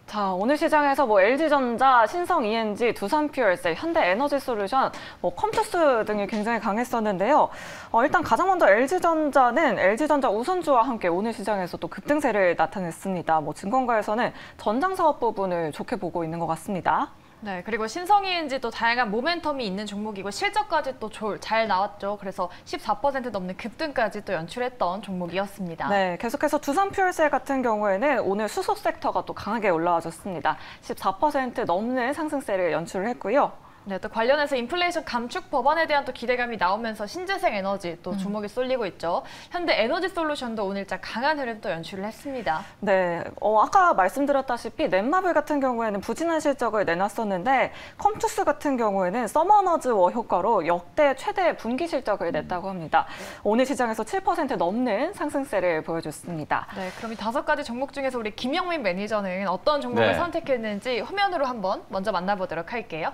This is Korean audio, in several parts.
자, 오늘 시장에서 LG전자, 신성 ENG, 두산퓨얼셀, 현대에너지솔루션, 컴투스 등이 굉장히 강했었는데요. 일단 가장 먼저 LG전자는 LG전자 우선주와 함께 오늘 시장에서 또 급등세를 나타냈습니다. 증권가에서는 전장사업 부분을 좋게 보고 있는 것 같습니다. 네, 그리고 신성 ENG도 다양한 모멘텀이 있는 종목이고 실적까지 또 잘 나왔죠. 그래서 14% 넘는 급등까지 또 연출했던 종목이었습니다. 네, 계속해서 두산퓨얼셀 같은 경우에는 오늘 수소 섹터가 또 강하게 올라와줬습니다. 14% 넘는 상승세를 연출을 했고요. 네, 또 관련해서 인플레이션 감축 법안에 대한 또 기대감이 나오면서 신재생 에너지 또 주목이 쏠리고 있죠. 현대에너지솔루션도 오늘자 강한 흐름 또 연출을 했습니다. 네, 아까 말씀드렸다시피 넷마블 같은 경우에는 부진한 실적을 내놨었는데 컴투스 같은 경우에는 서머너즈워 효과로 역대 최대 분기 실적을 냈다고 합니다. 오늘 시장에서 7% 넘는 상승세를 보여줬습니다. 네, 그럼 이 5가지 종목 중에서 우리 김영민 매니저는 어떤 종목을 선택했는지 화면으로 한번 먼저 만나보도록 할게요.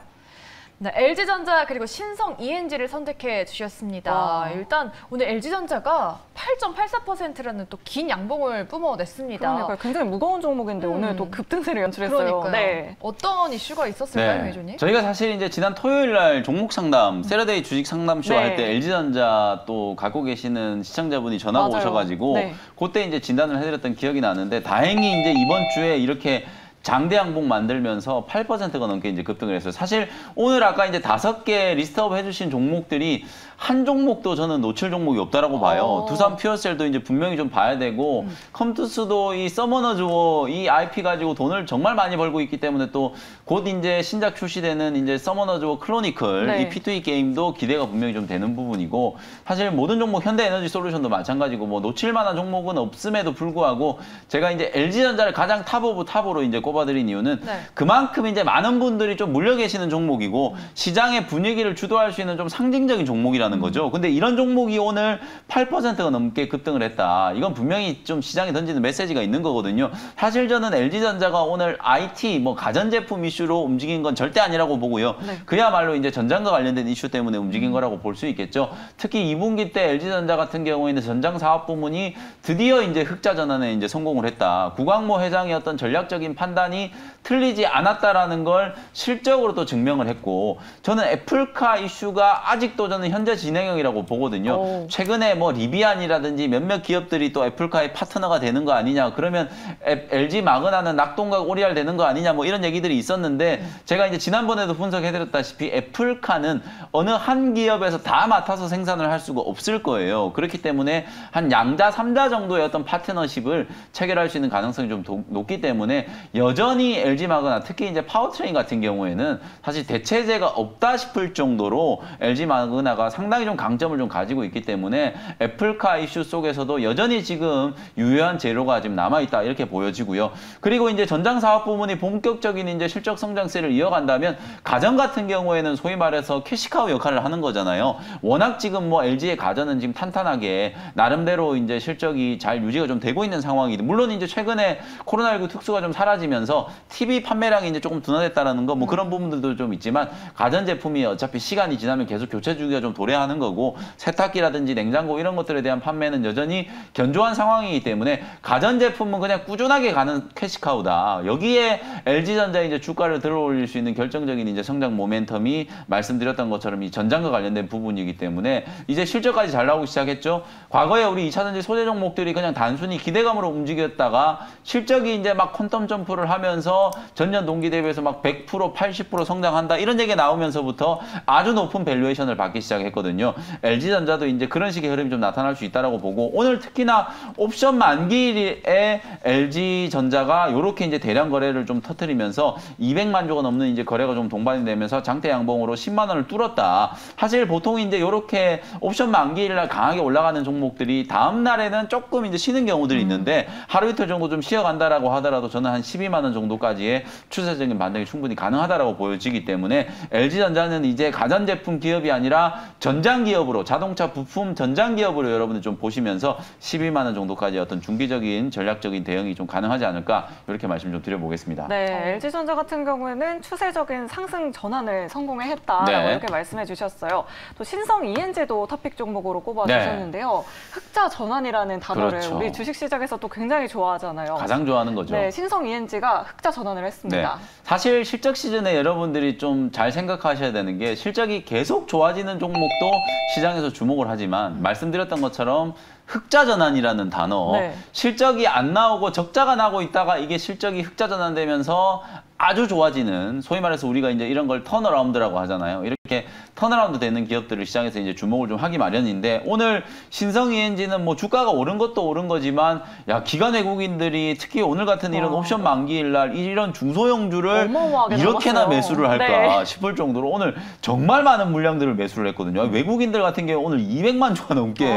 네, LG전자 그리고 신성 ENG를 선택해 주셨습니다. 일단 오늘 LG전자가 8.84%라는 또 긴 양봉을 뿜어냈습니다. 그러니까 굉장히 무거운 종목인데 오늘 또 급등세를 연출했어요. 그러니까요. 네. 어떤 이슈가 있었을까요, 매주님? 저희가 사실 이제 지난 토요일 날 종목 상담, 세러데이 주식 상담쇼 할 때 LG전자 또 갖고 계시는 시청자분이 전화가 오셔가지고 그때 이제 진단을 해드렸던 기억이 나는데 다행히 이제 이번 주에 이렇게 장대 양봉 만들면서 8%가 넘게 이제 급등을 했어요. 사실 오늘 아까 이제 5개 리스트업 해주신 종목들이 한 종목도 저는 놓칠 종목이 없다라고 봐요. 두산퓨얼셀도 이제 분명히 좀 봐야 되고 컴투스도 이 서머너즈워 이 IP 가지고 돈을 정말 많이 벌고 있기 때문에 또 곧 이제 신작 출시되는 이제 서머너즈워 크로니클 이 P2E 게임도 기대가 분명히 좀 되는 부분이고 사실 모든 종목 현대에너지솔루션도 마찬가지고 놓칠 만한 종목은 없음에도 불구하고 제가 이제 LG전자를 가장 탑 오브 탑으로 이제 꼽아드린 이유는 그만큼 이제 많은 분들이 좀 물려 계시는 종목이고 시장의 분위기를 주도할 수 있는 좀 상징적인 종목이라는 거죠. 근데 이런 종목이 오늘 8%가 넘게 급등을 했다. 이건 분명히 좀 시장에 던지는 메시지가 있는 거거든요. 사실 저는 LG전자가 오늘 IT, 가전제품 이슈로 움직인 건 절대 아니라고 보고요. 그야말로 이제 전장과 관련된 이슈 때문에 움직인 거라고 볼 수 있겠죠. 특히 2분기 때 LG전자 같은 경우에는 전장 사업 부문이 드디어 이제 흑자 전환에 이제 성공을 했다. 구광모 회장의 어떤 전략적인 판단이 틀리지 않았다라는 걸 실적으로 또 증명을 했고 저는 애플카 이슈가 아직도 저는 현재 진행형이라고 보거든요. 최근에 리비안이라든지 몇몇 기업들이 또 애플카의 파트너가 되는 거 아니냐. 그러면 LG 마그나는 낙동강 오리알 되는 거 아니냐. 이런 얘기들이 있었는데 제가 이제 지난번에도 분석해드렸다시피 애플카는 어느 한 기업에서 다 맡아서 생산을 할 수가 없을 거예요. 그렇기 때문에 한 양자, 3자 정도의 어떤 파트너십을 체결할 수 있는 가능성이 좀 높기 때문에 여전히 LG 마그나 특히 이제 파워트레인 같은 경우에는 사실 대체제가 없다 싶을 정도로 LG 마그나가 상당히 좀 강점을 좀 가지고 있기 때문에 애플카 이슈 속에서도 여전히 지금 유효한 재료가 지금 남아있다 이렇게 보여지고요. 그리고 이제 전장 사업 부문이 본격적인 이제 실적 성장세를 이어간다면 가전 같은 경우에는 소위 말해서 캐시카우 역할을 하는 거잖아요. 워낙 지금 LG의 가전은 지금 탄탄하게 나름대로 이제 실적이 잘 유지가 좀 되고 있는 상황이고 물론 이제 최근에 코로나19 특수가 좀 사라지면서 TV 판매량이 이제 조금 둔화됐다라는 거 그런 부분들도 좀 있지만 가전제품이 어차피 시간이 지나면 계속 교체 주기가 좀 도래하는 거고 세탁기라든지 냉장고 이런 것들에 대한 판매는 여전히 견조한 상황이기 때문에 가전제품은 그냥 꾸준하게 가는 캐시카우다. 여기에 LG전자의 이제 주가를 들어올릴 수 있는 결정적인 이제 성장 모멘텀이 말씀드렸던 것처럼 이 전장과 관련된 부분이기 때문에 이제 실적까지 잘 나오기 시작했죠. 과거에 우리 2차전지 소재 종목들이 그냥 단순히 기대감으로 움직였다가 실적이 이제 막 퀀텀 점프를 하면서 전년 동기 대비해서 막 100%, 80% 성장한다 이런 얘기가 나오면서부터 아주 높은 밸류에이션을 받기 시작했거든요. LG전자도 이제 그런 식의 흐름이 좀 나타날 수 있다라고 보고 오늘 특히나 옵션 만기에 LG전자가 이렇게 이제 대량 거래를 좀 터뜨리면서 200만 주가 넘는 이제 거래가 좀 동반이 되면서 장대 양봉으로 10만 원을 뚫었다. 사실 보통 이제 이렇게 옵션 만기일날 강하게 올라가는 종목들이 다음 날에는 조금 이제 쉬는 경우들이 있는데 하루 이틀 정도 좀 쉬어간다라고 하더라도 저는 한 12만 원 정도까지의 추세적인 반등이 충분히 가능하다라고 보여지기 때문에 LG전자는 이제 가전제품 기업이 아니라 전장 기업으로 자동차 부품 전장 기업으로 여러분들 좀 보시면서 12만 원 정도까지 어떤 중기적인 전략적인 대응이 좀 가능하지 않을까 이렇게 말씀 좀 드려보겠습니다. 네, LG전자 같은 경우에는 추세적인 상승 전환을 성공을 했다라고 이렇게 말씀해 주셨어요. 또 신성 ENG도 토픽 종목으로 꼽아주셨는데요. 흑자 전환이라는 단어를 우리 주식시장에서 또 굉장히 좋아하잖아요. 가장 좋아하는 거죠. 네, 신성 ENG가 ENG가 흑자 전환을 했습니다. 네. 사실 실적 시즌에 여러분들이 좀 잘 생각하셔야 되는 게 실적이 계속 좋아지는 종목도 시장에서 주목을 하지만 말씀드렸던 것처럼 흑자 전환이라는 단어, 네. 실적이 안 나오고 적자가 나고 있다가 이게 실적이 흑자 전환되면서 아주 좋아지는, 소위 말해서 우리가 이제 이런 걸 턴어라운드라고 하잖아요. 이렇게 턴어라운드 되는 기업들을 시장에서 이제 주목을 좀 하기 마련인데, 오늘 신성 ENG는 뭐 주가가 오른 것도 오른 거지만, 야, 기관 외국인들이 특히 오늘 같은 이런 옵션 만기일 날 이런 중소형주를 이렇게나 넘었어요. 매수를 할까 네. 싶을 정도로 오늘 정말 많은 물량들을 매수를 했거든요. 외국인들 같은 경우 오늘 200만 주가 넘게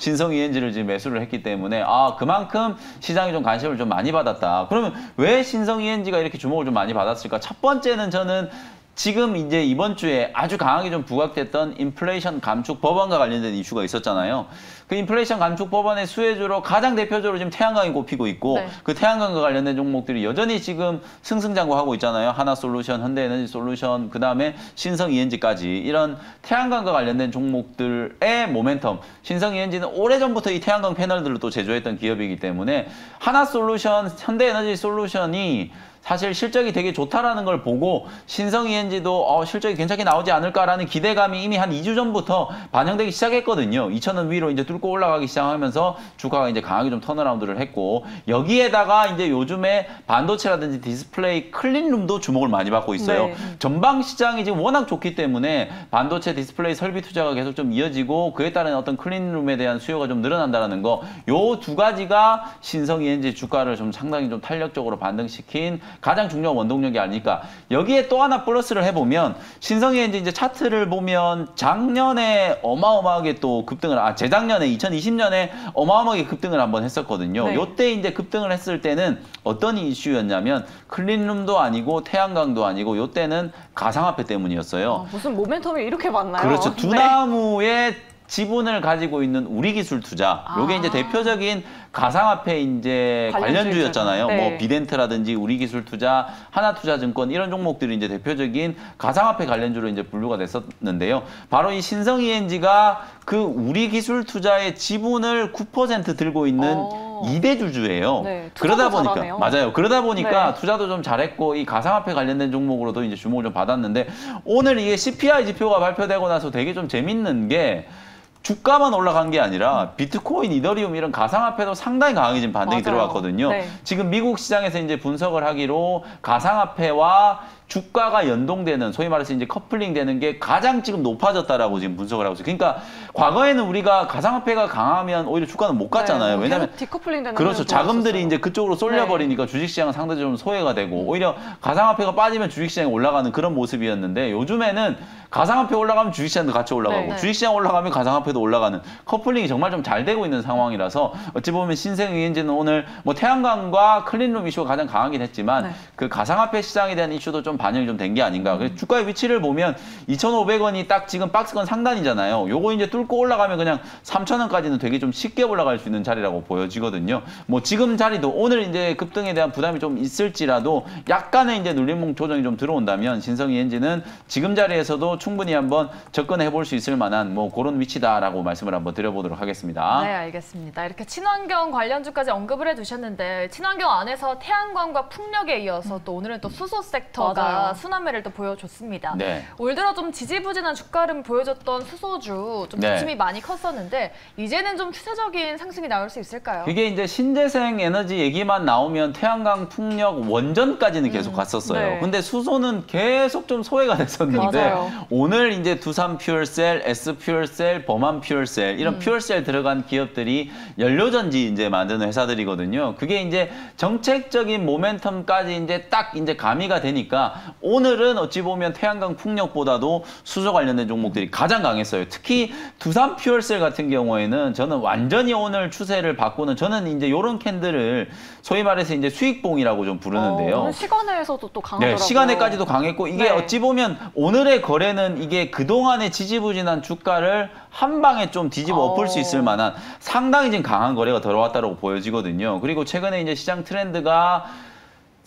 신성 ENG를 지금 매수를 했기 때문에, 아, 그만큼 시장이 좀 관심을 좀 많이 받았다. 그러면 왜 신성 ENG가 이렇게 주목을 좀 많이 받았을까? 첫 번째는 저는 지금 이제 이번 주에 아주 강하게 좀 부각됐던 인플레이션 감축 법안과 관련된 이슈가 있었잖아요. 그 인플레이션 감축 법안의 수혜주로 가장 대표적으로 지금 태양광이 꼽히고 있고, 네. 그 태양광과 관련된 종목들이 여전히 지금 승승장구하고 있잖아요. 하나솔루션, 현대에너지솔루션, 그다음에 신성 ENG까지 이런 태양광과 관련된 종목들의 모멘텀. 신성 ENG는 오래전부터 이 태양광 패널들을 또 제조했던 기업이기 때문에 하나솔루션, 현대에너지솔루션이 사실 실적이 되게 좋다라는 걸 보고 신성 ENG도 실적이 괜찮게 나오지 않을까라는 기대감이 이미 한 2주 전부터 반영되기 시작했거든요. 2,000원 위로 이제 뚫고 올라가기 시작하면서 주가가 이제 강하게 좀 턴어라운드를 했고, 여기에다가 이제 요즘에 반도체라든지 디스플레이 클린룸도 주목을 많이 받고 있어요. 네. 전방 시장이 지금 워낙 좋기 때문에 반도체 디스플레이 설비 투자가 계속 좀 이어지고, 그에 따른 어떤 클린룸에 대한 수요가 좀 늘어난다는 거, 요 두 가지가 신성 ENG 주가를 좀 상당히 좀 탄력적으로 반등시킨 가장 중요한 원동력이 아닐까. 여기에 또 하나 플러스를 해보면, 신성 ENG 이제 차트를 보면 작년에 어마어마하게 또 급등을, 재작년에 2020년에 어마어마하게 급등을 한번 했었거든요. 네. 요때 이제 급등을 했을 때는 어떤 이슈였냐면 클린룸도 아니고 태양광도 아니고 요때는 가상화폐 때문이었어요. 무슨 모멘텀이 이렇게 많나요? 그렇죠. 네. 두나무의 지분을 가지고 있는 우리기술 투자. 요게 이제 대표적인 가상화폐 이제 관련주였잖아요. 네. 뭐 비덴트라든지 우리기술투자, 하나투자증권 이런 종목들이 이제 대표적인 가상화폐 관련주로 이제 분류가 됐었는데요. 바로 이 신성 ENG가 그 우리기술투자의 지분을 9% 들고 있는 2대 주주예요. 네, 그러다 보니까 잘하네요. 맞아요. 그러다 보니까 네. 투자도 좀 잘했고 이 가상화폐 관련된 종목으로도 이제 주목을 좀 받았는데, 오늘 이게 CPI 지표가 발표되고 나서 되게 좀 재밌는 게, 주가만 올라간 게 아니라 비트코인, 이더리움 이런 가상화폐도 상당히 강하게 지금 반등이 맞아요. 들어왔거든요. 네. 지금 미국 시장에서 이제 분석을 하기로 가상화폐와 주가가 연동되는, 소위 말해서 이제 커플링 되는 게 가장 지금 높아졌다라고 지금 분석을 하고 있어요. 그러니까 과거에는 우리가 가상화폐가 강하면 오히려 주가는 못 갔잖아요. 네, 왜냐하면 디커플링 되는 그렇죠. 자금들이 보였었어요. 이제 그쪽으로 쏠려버리니까 주식시장은 상대적으로 좀 소외가 되고, 오히려 가상화폐가 빠지면 주식시장이 올라가는 그런 모습이었는데, 요즘에는 가상화폐 올라가면 주식시장도 같이 올라가고, 네. 주식시장 올라가면 가상화폐도 올라가는 커플링이 정말 좀 잘 되고 있는 상황이라서, 어찌 보면 신생 ENG는 오늘 뭐 태양광과 클린룸 이슈가 가장 강하긴 했지만 네. 그 가상화폐 시장에 대한 이슈도 좀 반영이 좀 된 게 아닌가. 그래서 주가의 위치를 보면 2,500원이 딱 지금 박스권 상단이잖아요. 요거 이제 뚫고 올라가면 그냥 3,000원까지는 되게 좀 쉽게 올라갈 수 있는 자리라고 보여지거든요. 뭐 지금 자리도 오늘 이제 급등에 대한 부담이 좀 있을지라도 약간의 이제 눌림목 조정이 좀 들어온다면 신성 ENG는 지금 자리에서도 충분히 한번 접근해 볼 수 있을 만한 뭐 그런 위치다라고 말씀을 한번 드려보도록 하겠습니다. 네, 알겠습니다. 이렇게 친환경 관련주까지 언급을 해두셨는데, 친환경 안에서 태양광과 풍력에 이어서 또 오늘은 또 수소 섹터가 맞아요. 순환매를 또 보여줬습니다. 네. 올 들어 좀 지지부진한 주가 흐름 보여줬던 수소주 좀 네. 부침이 많이 컸었는데, 이제는 좀 추세적인 상승이 나올 수 있을까요? 이게 이제 신재생 에너지 얘기만 나오면 태양광, 풍력, 원전까지는 계속 갔었어요. 네. 근데 수소는 계속 좀 소외가 됐었는데, 맞아요. 오늘 이제 두산 퓨얼셀, S 퓨얼셀, 범한 퓨얼셀 이런 퓨얼셀 들어간 기업들이 연료전지 이제 만드는 회사들이거든요. 그게 이제 정책적인 모멘텀까지 이제 딱 이제 가미가 되니까, 오늘은 어찌 보면 태양광, 풍력보다도 수소 관련된 종목들이 가장 강했어요. 특히 두산 퓨얼셀 같은 경우에는 저는 완전히 오늘 추세를 바꾸는, 저는 이제 이런 캔들을 소위 말해서 이제 수익봉이라고 좀 부르는데요. 오늘 시간에서도 또 강하더라고요. 네, 시간에까지도 강했고, 이게 네. 어찌 보면 오늘의 거래는 이게 그동안의 지지부진한 주가를 한 방에 좀 뒤집어 엎을 수 있을 만한 상당히 지금 강한 거래가 들어왔다고 보여지거든요. 그리고 최근에 이제 시장 트렌드가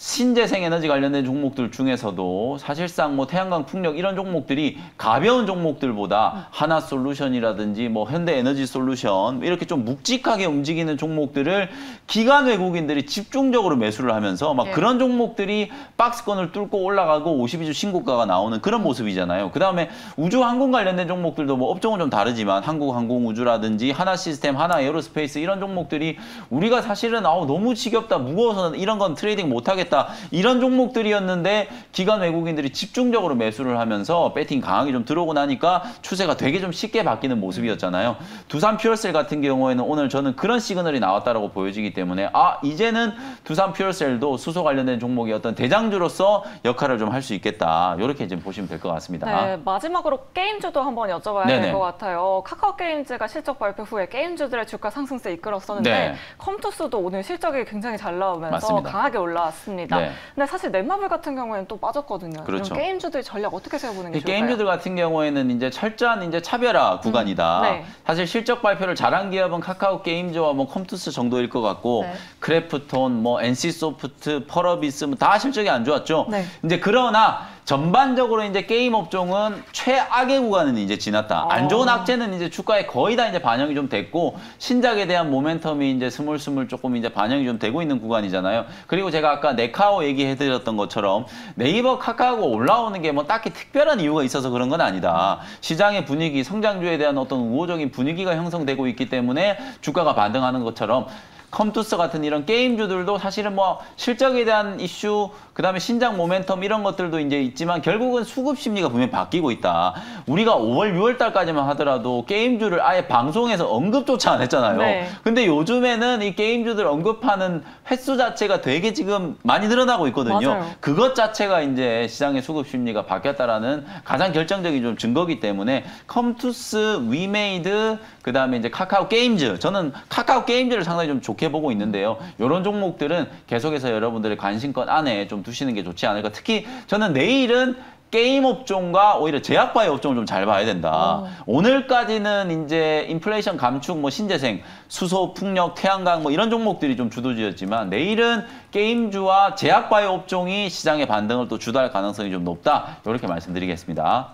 신재생 에너지 관련된 종목들 중에서도 사실상 뭐 태양광, 풍력 이런 종목들이 가벼운 종목들보다 하나솔루션이라든지 뭐 현대에너지솔루션 이렇게 좀 묵직하게 움직이는 종목들을 기관 외국인들이 집중적으로 매수를 하면서 막 그런 종목들이 박스권을 뚫고 올라가고 52주 신고가가 나오는 그런 모습이잖아요. 그다음에 우주항공 관련된 종목들도 뭐 업종은 좀 다르지만 한국항공우주라든지 하나시스템, 하나에어로스페이스 이런 종목들이 우리가 사실은 너무 지겹다, 무거워서 이런 건 트레이딩 못하겠다 이런 종목들이었는데 기관 외국인들이 집중적으로 매수를 하면서 배팅 강하게 좀 들어오고 나니까 추세가 되게 좀 쉽게 바뀌는 모습이었잖아요. 두산퓨얼셀 같은 경우에는 오늘 저는 그런 시그널이 나왔다라고 보여지기 때문에 이제는 두산퓨얼셀도 수소 관련된 종목의 어떤 대장주로서 역할을 좀 할 수 있겠다. 이렇게 지금 보시면 될 것 같습니다. 네, 마지막으로 게임주도 한번 여쭤봐야 될 것 같아요. 카카오게임즈가 실적 발표 후에 게임주들의 주가 상승세 이끌었었는데 컴투스도 오늘 실적이 굉장히 잘 나오면서 맞습니다. 강하게 올라왔습니다. 근데 사실 넷마블 같은 경우에는 또 빠졌거든요. 그렇죠. 이런 게임주들 전략 어떻게 세워보는 게 좋을까요? 게임주들 같은 경우에는 이제 철저한 이제 차별화 구간이다. 사실 실적 발표를 잘한 기업은 카카오게임즈와 뭐 컴투스 정도일 것 같고 크래프톤, 뭐 NC소프트, 펄어비스 뭐 다 실적이 안 좋았죠. 이제 그러나 전반적으로 이제 게임 업종은 최악의 구간은 이제 지났다. 안 좋은 악재는 이제 주가에 거의 다 이제 반영이 좀 됐고 신작에 대한 모멘텀이 이제 스물스물 조금 이제 반영이 좀 되고 있는 구간이잖아요. 그리고 제가 아까 네카오 얘기해드렸던 것처럼 네이버, 카카오가 올라오는 게 뭐 딱히 특별한 이유가 있어서 그런 건 아니다. 시장의 분위기, 성장주에 대한 어떤 우호적인 분위기가 형성되고 있기 때문에 주가가 반등하는 것처럼 컴투스 같은 이런 게임주들도 사실은 뭐 실적에 대한 이슈, 그다음에 신작 모멘텀 이런 것들도 이제 있지만 결국은 수급 심리가 분명히 바뀌고 있다. 우리가 5월, 6월 달까지만 하더라도 게임주를 아예 방송에서 언급조차 안 했잖아요. 근데 요즘에는 이 게임주들 언급하는 횟수 자체가 되게 지금 많이 늘어나고 있거든요. 그것 자체가 이제 시장의 수급 심리가 바뀌었다라는 가장 결정적인 좀 증거기 때문에 컴투스, 위메이드, 그다음에 이제 카카오 게임즈, 저는 카카오 게임즈를 상당히 좀 좋게 보고 있는데요. 이런 종목들은 계속해서 여러분들의 관심권 안에 좀 두시는 게 좋지 않을까. 특히 저는 내일은 게임 업종과 오히려 제약바이오 업종을 좀 잘 봐야 된다. 오늘까지는 이제 인플레이션 감축, 뭐 신재생, 수소, 풍력, 태양광 뭐 이런 종목들이 좀 주도주였지만 내일은 게임주와 제약바이오 업종이 시장의 반등을 또 주도할 가능성이 좀 높다. 이렇게 말씀드리겠습니다.